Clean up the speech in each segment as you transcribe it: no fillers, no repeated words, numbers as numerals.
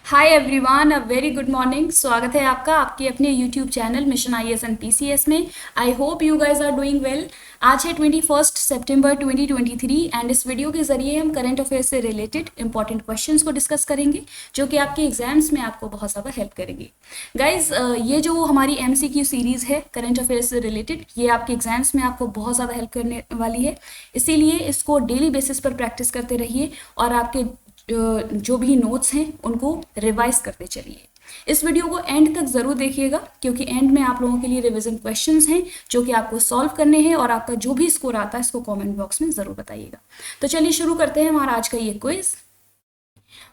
Hi everyone, a very good morning. स्वागत है आपका आपके अपने YouTube channel mission IAS and PCS में। I hope you guys are doing well. आज है 21 सितंबर 2023 एंड इस वीडियो के जरिए हम करंट अफेयर्स से रिलेटेड इंपॉर्टेंट क्वेश्चंस को डिस्कस करेंगे जो कि आपके एग्जाम्स में आपको बहुत ज़्यादा हेल्प करेंगे। गाइज, ये जो हमारी एमसीक्यू सीरीज़ है करंट अफेयर्स से रिलेटेड, ये आपके एग्जाम्स में आपको बहुत ज़्यादा हेल्प करने वाली है। इसीलिए इसको डेली बेसिस पर प्रैक्टिस करते रहिए और आपके जो भी नोट्स हैं उनको रिवाइज करते चलिए। इस वीडियो को एंड तक ज़रूर देखिएगा क्योंकि एंड में आप लोगों के लिए रिवीजन क्वेश्चंस हैं जो कि आपको सॉल्व करने हैं और आपका जो भी स्कोर आता है इसको कमेंट बॉक्स में ज़रूर बताइएगा। तो चलिए शुरू करते हैं हमारा आज का ये क्विज।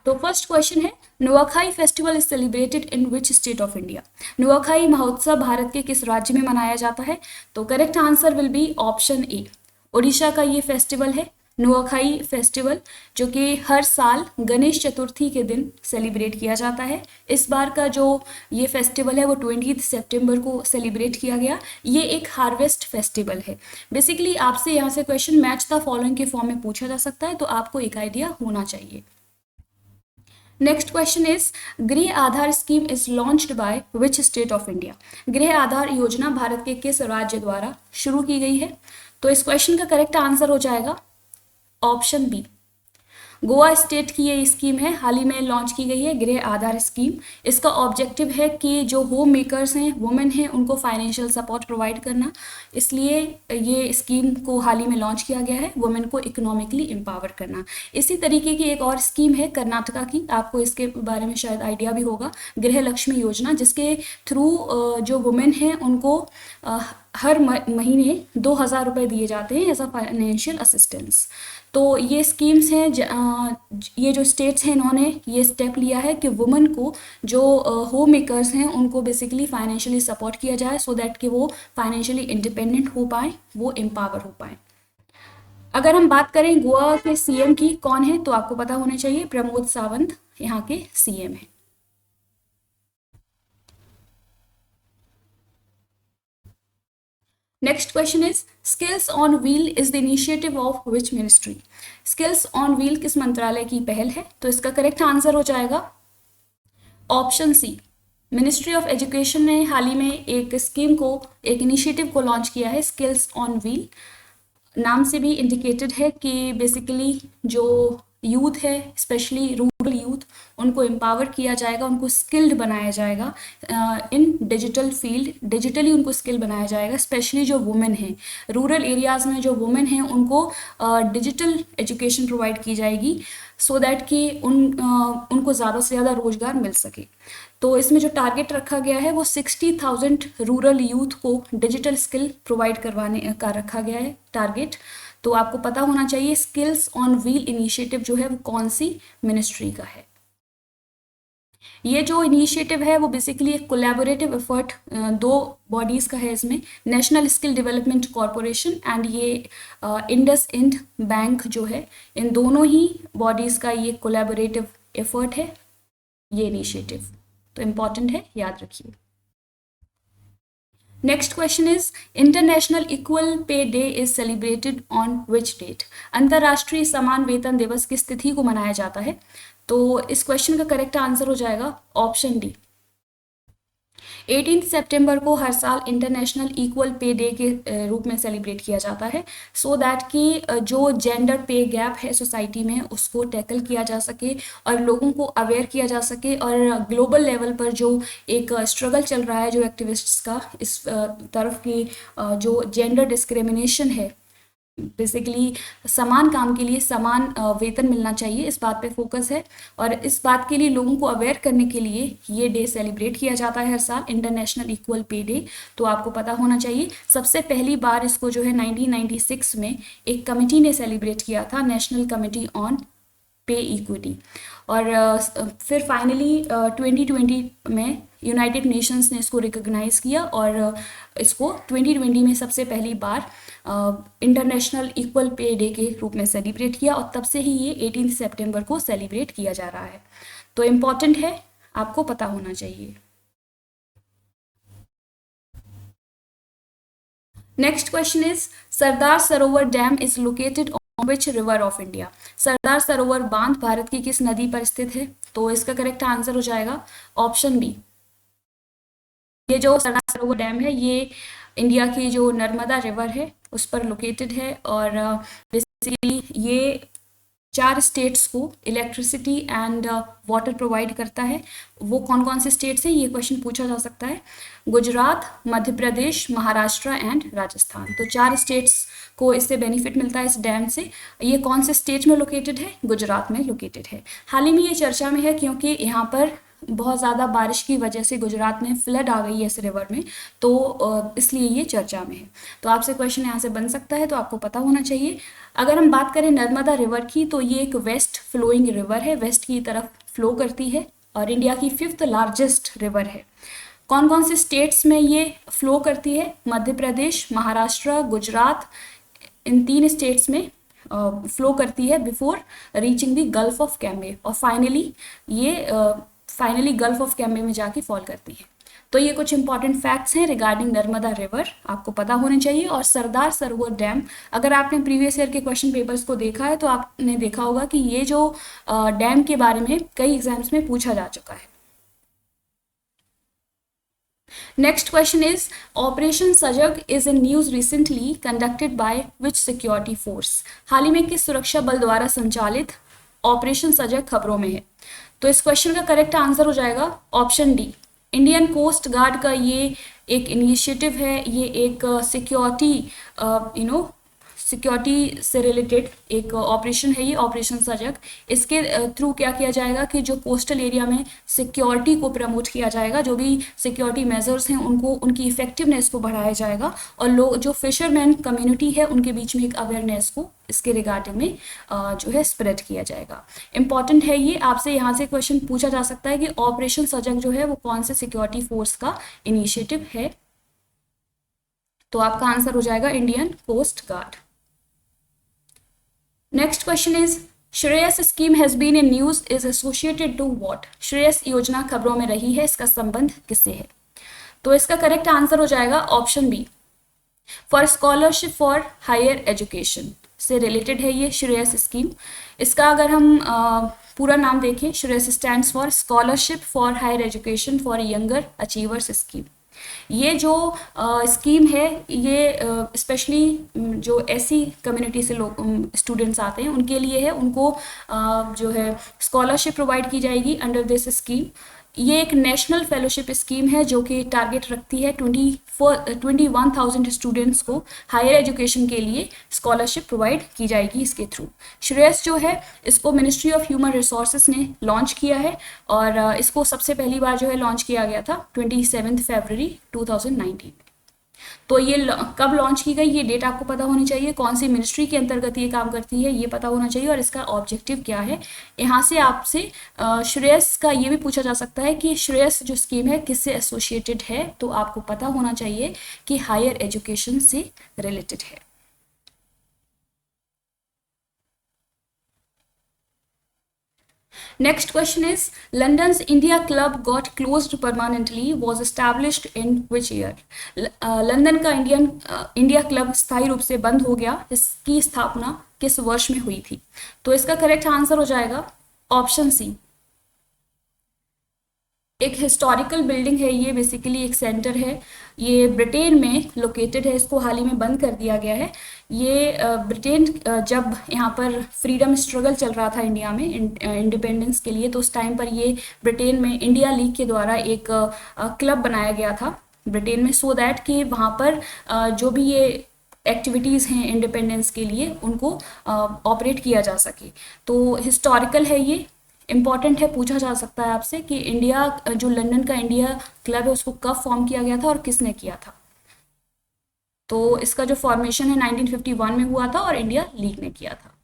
तो फर्स्ट क्वेश्चन है, Nuakhai festival is celebrated in which state of India. Nuakhai महोत्सव भारत के किस राज्य में मनाया जाता है? तो correct answer will be option A, Orissa का ये फेस्टिवल है नुआखाई फेस्टिवल, जो कि हर साल गणेश चतुर्थी के दिन सेलिब्रेट किया जाता है। इस बार का जो ये फेस्टिवल है वो 20 सितंबर को सेलिब्रेट किया गया। ये एक हार्वेस्ट फेस्टिवल है। बेसिकली आपसे यहाँ से क्वेश्चन मैच द फॉलोइंग के फॉर्म में पूछा जा सकता है, तो आपको एक आइडिया होना चाहिए। Next question is, Griha Aadhaar scheme is launched by which state of India. Griha Aadhaar योजना भारत के किस राज्य द्वारा शुरू की गई है? तो इस क्वेश्चन का करेक्ट आंसर हो जाएगा ऑप्शन बी, गोवा स्टेट की ये स्कीम है, हाल ही में लॉन्च की गई है गृह आधार स्कीम। इसका ऑब्जेक्टिव है कि जो होम मेकर्स हैं, वुमेन हैं, उनको फाइनेंशियल सपोर्ट प्रोवाइड करना। इसलिए ये स्कीम को हाल ही में लॉन्च किया गया है, वुमेन को इकोनॉमिकली एम्पावर करना। इसी तरीके की एक और स्कीम है कर्नाटका की, आपको इसके बारे में शायद आइडिया भी होगा, गृह लक्ष्मी योजना, जिसके थ्रू जो वुमेन हैं उनको हर महीने 2,000 रुपये दिए जाते हैं एज अ फाइनेंशियल असिस्टेंस। तो ये स्कीम्स हैं, ये जो स्टेट्स हैं इन्होंने ये स्टेप लिया है कि वुमेन को जो होम मेकर्स हैं उनको बेसिकली फाइनेंशियली सपोर्ट किया जाए सो दैट कि वो फाइनेंशियली इंडिपेंडेंट हो पाए, वो एम्पावर हो पाए। अगर हम बात करें गोवा के सीएम की, कौन है? तो आपको पता होना चाहिए, प्रमोद सावंत यहाँ के सीएम हैं। Next question is, skills on wheel is the initiative of which ministry. Skills on wheel किस मंत्रालय की पहल है? तो इसका करेक्ट आंसर हो जाएगा option C, ministry of education ने हाल ही में एक स्कीम को, एक इनिशिएटिव को लॉन्च किया है, स्किल्स ऑन व्हील। नाम से भी इंडिकेटेड है कि बेसिकली जो यूथ है, स्पेशली रूरल यूथ, उनको एम्पावर किया जाएगा, उनको स्किल्ड बनाया जाएगा इन डिजिटल फील्ड, डिजिटली उनको स्किल बनाया जाएगा। स्पेशली जो वुमेन हैं, रूरल एरियाज़ में जो वुमेन हैं उनको डिजिटल एजुकेशन प्रोवाइड की जाएगी सो दैट कि उनको ज़्यादा से ज़्यादा रोजगार मिल सके। तो इसमें जो टारगेट रखा गया है वो 60,000 रूरल यूथ को डिजिटल स्किल प्रोवाइड करवाने का रखा गया है टारगेट। तो आपको पता होना चाहिए स्किल्स ऑन व्हील इनिशिएटिव जो है वो कौन सी मिनिस्ट्री का है। ये जो इनिशिएटिव है वो बेसिकली एक कोलैबोरेटिव एफर्ट दो बॉडीज़ का है। इसमें national skill development corporation and ये इंडस इंड बैंक जो है, इन दोनों ही बॉडीज़ का ये कोलैबोरेटिव एफर्ट है ये इनिशिएटिव। तो इम्पॉर्टेंट है, याद रखिए। Next question is, international equal pay day is celebrated on which date. अंतर्राष्ट्रीय समान वेतन दिवस किस तिथि को मनाया जाता है? तो इस क्वेश्चन का करेक्ट आंसर हो जाएगा ऑप्शन डी, 18 सितंबर को हर साल इंटरनेशनल इक्वल पे डे के रूप में सेलिब्रेट किया जाता है सो दैट कि जो जेंडर पे गैप है सोसाइटी में उसको टैकल किया जा सके और लोगों को अवेयर किया जा सके, और ग्लोबल लेवल पर जो एक स्ट्रगल चल रहा है जो एक्टिविस्ट्स का इस तरफ की जो जेंडर डिस्क्रिमिनेशन है, बेसिकली समान काम के लिए समान वेतन मिलना चाहिए, इस बात पे फोकस है। और इस बात के लिए लोगों को अवेयर करने के लिए ये डे सेलिब्रेट किया जाता है हर साल, इंटरनेशनल इक्वल पे डे। तो आपको पता होना चाहिए सबसे पहली बार इसको जो है 1996 में एक कमेटी ने सेलिब्रेट किया था, नेशनल कमेटी ऑन पे इक्विटी। और फिर फाइनली 2020 में यूनाइटेड नेशंस ने इसको रिकॉग्नाइज़ किया और इसको 2020 में सबसे पहली बार इंटरनेशनल इक्वल पे डे के रूप में सेलिब्रेट किया और तब से ही ये 18 सितंबर को सेलिब्रेट किया जा रहा है। तो इम्पॉर्टेंट है, आपको पता होना चाहिए। Next question is, Sardar Sarovar dam is located which river of India? Sardar Sarovar बांध भारत की किस नदी पर स्थित है? तो इसका करेक्ट आंसर हो जाएगा ऑप्शन बी। ये जो सरदार सरोवर डैम है ये इंडिया की जो नर्मदा रिवर है उस पर लोकेटेड है, और बेसिकली ये 4 स्टेट्स को इलेक्ट्रिसिटी एंड वाटर प्रोवाइड करता है। वो कौन कौन से स्टेट्स हैं ये क्वेश्चन पूछा जा सकता है। गुजरात, मध्य प्रदेश, महाराष्ट्र एंड राजस्थान। तो 4 स्टेट्स को इससे बेनिफिट मिलता है इस डैम से। ये कौन से स्टेट में लोकेटेड है? गुजरात में लोकेटेड है। हाल ही में ये चर्चा में है क्योंकि यहाँ पर बहुत ज़्यादा बारिश की वजह से गुजरात में फ्लड आ गई है इस रिवर में, तो इसलिए ये चर्चा में है। तो आपसे क्वेश्चन यहाँ से बन सकता है, तो आपको पता होना चाहिए। अगर हम बात करें नर्मदा रिवर की, तो ये एक वेस्ट फ्लोइंग रिवर है, वेस्ट की तरफ फ्लो करती है और इंडिया की 5th लार्जेस्ट रिवर है। कौन कौन से स्टेट्स में ये फ्लो करती है? मध्य प्रदेश, महाराष्ट्र, गुजरात, इन 3 स्टेट्स में फ्लो करती है before reaching the gulf of Cambay, और फाइनली गल्फ ऑफ कैम्बे में जाके फॉल करती है। तो ये कुछ इंपॉर्टेंट फैक्ट्स हैं रिगार्डिंग नर्मदा रिवर, आपको पता होने चाहिए। और सरदार सरोवर डैम, अगर आपने प्रीवियस ईयर के क्वेश्चन पेपर्स को देखा है तो आपने देखा होगा कि ये जो डैम के बारे में कई एग्जाम्स में पूछा जा चुका है। Next question is operation Sajag is in news recently conducted by which security force? हाल ही में किस सुरक्षा बल द्वारा संचालित ऑपरेशन सजग खबरों में है? तो इस क्वेश्चन का करेक्ट आंसर हो जाएगा option D. Indian coast guard का ये एक इनिशिएटिव है, ये एक सिक्योरिटी से रिलेटेड एक ऑपरेशन है, ये ऑपरेशन सजग। इसके थ्रू क्या किया जाएगा कि जो कोस्टल एरिया में सिक्योरिटी को प्रमोट किया जाएगा, जो भी सिक्योरिटी मेजर्स हैं उनको, उनकी इफेक्टिवनेस को बढ़ाया जाएगा, और लोग जो फिशरमैन कम्युनिटी है उनके बीच में एक अवेयरनेस को इसके रिगार्डिंग में जो है स्प्रेड किया जाएगा। इंपॉर्टेंट है ये, आपसे यहाँ से क्वेश्चन पूछा जा सकता है कि ऑपरेशन सजग जो है वो कौन से सिक्योरिटी फोर्स का इनिशिएटिव है? तो आपका आंसर हो जाएगा Indian coast guard. Next question is Shreyas scheme has been in news is associated to what? Shreyas योजना खबरों में रही है, इसका संबंध किससे है? तो इसका करेक्ट आंसर हो जाएगा option B, for scholarship for higher education से रिलेटेड है ये श्रेयस स्कीम। इसका अगर हम पूरा नाम देखें, Shreyas stands for scholarship for higher education for younger achievers scheme. ये जो स्कीम है ये स्पेशली जो ऐसी कम्युनिटी से लोग स्टूडेंट्स आते हैं उनके लिए है। उनको जो है स्कॉलरशिप प्रोवाइड की जाएगी अंडर दिस स्कीम। ये एक नेशनल फेलोशिप स्कीम है जो कि टारगेट रखती है 21,000 स्टूडेंट्स को हायर एजुकेशन के लिए स्कॉलरशिप प्रोवाइड की जाएगी इसके थ्रू। श्रेयस जो है इसको मिनिस्ट्री ऑफ ह्यूमन रिसोर्सेज ने लॉन्च किया है, और इसको सबसे पहली बार जो है लॉन्च किया गया था 27 फरवरी 2019। तो ये कब लॉन्च की गई ये डेट आपको पता होनी चाहिए, कौन सी मिनिस्ट्री के अंतर्गत ये काम करती है ये पता होना चाहिए, और इसका ऑब्जेक्टिव क्या है। यहाँ से आपसे श्रेयस का ये भी पूछा जा सकता है कि श्रेयस जो स्कीम है किससे एसोसिएटेड है, तो आपको पता होना चाहिए कि हायर एजुकेशन से रिलेटेड है। Next question is London's India Club got closed permanently was established in which year? London का इंडिया क्लब स्थायी रूप से बंद हो गया, इसकी स्थापना किस वर्ष में हुई थी? तो इसका करेक्ट आंसर हो जाएगा ऑप्शन सी। एक हिस्टोरिकल बिल्डिंग है ये, बेसिकली एक सेंटर है, ये ब्रिटेन में लोकेटेड है, इसको हाल ही में बंद कर दिया गया है। ये ब्रिटेन जब यहाँ पर फ्रीडम स्ट्रगल चल रहा था इंडिया में इंडिपेंडेंस के लिए, तो उस टाइम पर ये ब्रिटेन में इंडिया लीग के द्वारा एक क्लब बनाया गया था ब्रिटेन में, सो दैट कि वहाँ पर जो भी ये एक्टिविटीज़ हैं इंडिपेंडेंस के लिए उनको ऑपरेट किया जा सके। तो हिस्टोरिकल है ये, इम्पॉर्टेंट है, पूछा जा सकता है आपसे कि इंडिया जो लंदन का इंडिया क्लब है उसको कब फॉर्म किया गया था और किसने किया था। तो इसका जो फॉर्मेशन है 1951 में हुआ था और इंडिया लीग ने किया था।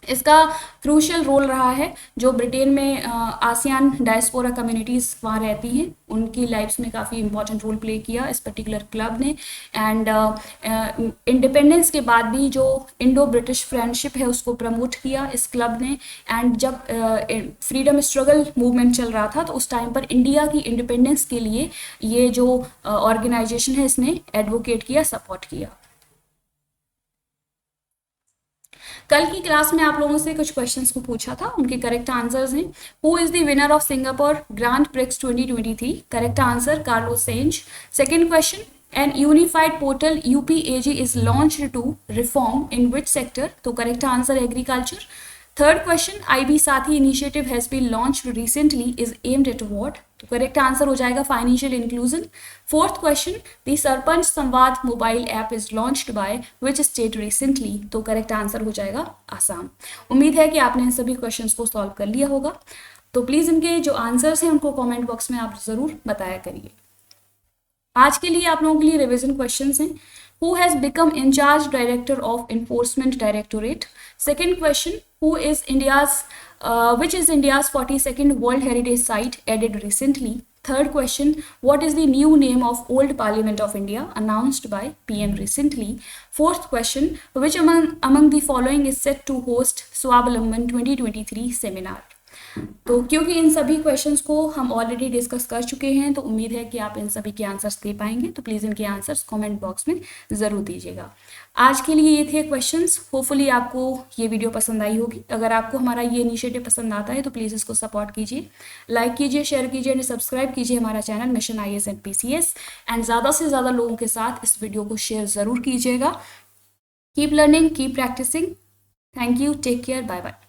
इसका क्रूशियल रोल रहा है, जो ब्रिटेन में आसियान डायस्पोरा कम्युनिटीज़ वहाँ रहती हैं उनकी लाइफ्स में काफ़ी इंपॉर्टेंट रोल प्ले किया इस पर्टिकुलर क्लब ने। एंड इंडिपेंडेंस के बाद भी जो इंडो ब्रिटिश फ्रेंडशिप है उसको प्रमोट किया इस क्लब ने। एंड जब फ्रीडम स्ट्रगल मूवमेंट चल रहा था तो उस टाइम पर इंडिया की इंडिपेंडेंस के लिए ये जो ऑर्गेनाइजेशन है इसने एडवोकेट किया, सपोर्ट किया। कल की क्लास में आप लोगों से कुछ क्वेश्चंस को पूछा था, उनके करेक्ट आंसर्स हैं। Who is the winner of Singapore Grand Prix 2023? Correct answer Carlos Sainz. Second question, an unified portal UPAG is launched to reform in which sector? तो correct answer agriculture. Third question, IB Saathi initiative has been launched recently is aimed at what? तो correct answer हो जाएगा financial inclusion. Fourth question, the Sarpanch Samvad mobile app is launched by which state recently? तो correct answer हो जाएगा आसाम। उम्मीद है कि आपने इन सभी क्वेश्चंस को सॉल्व कर लिया होगा। तो प्लीज इनके जो आंसर्स हैं उनको कमेंट बॉक्स में आप जरूर बताया करिए। आज के लिए आप लोगों के लिए रिवीजन क्वेश्चंस हैं। Who has become in charge director of enforcement directorate? Second question, which is India's 42nd World Heritage Site added recently? Third question, what is the new name of Old Parliament of India announced by PM recently? Fourth question, which among the following is set to host Swavlamban 2023 seminar? तो क्योंकि इन सभी questions को हम already discuss कर चुके हैं, तो उम्मीद है कि आप इन सभी के आंसर्स दे पाएंगे। तो प्लीज़ इनके आंसर्स कमेंट बॉक्स में ज़रूर दीजिएगा। आज के लिए ये थे क्वेश्चंस। होपफुली आपको ये वीडियो पसंद आई होगी। अगर आपको हमारा ये इनिशिएटिव पसंद आता है तो प्लीज़ इसको सपोर्ट कीजिए, लाइक कीजिए, शेयर कीजिए एंड सब्सक्राइब कीजिए हमारा channel mission IAS and PCS, and ज़्यादा से ज़्यादा लोगों के साथ इस वीडियो को शेयर ज़रूर कीजिएगा। Keep learning, keep practising. Thank you, take care, bye bye.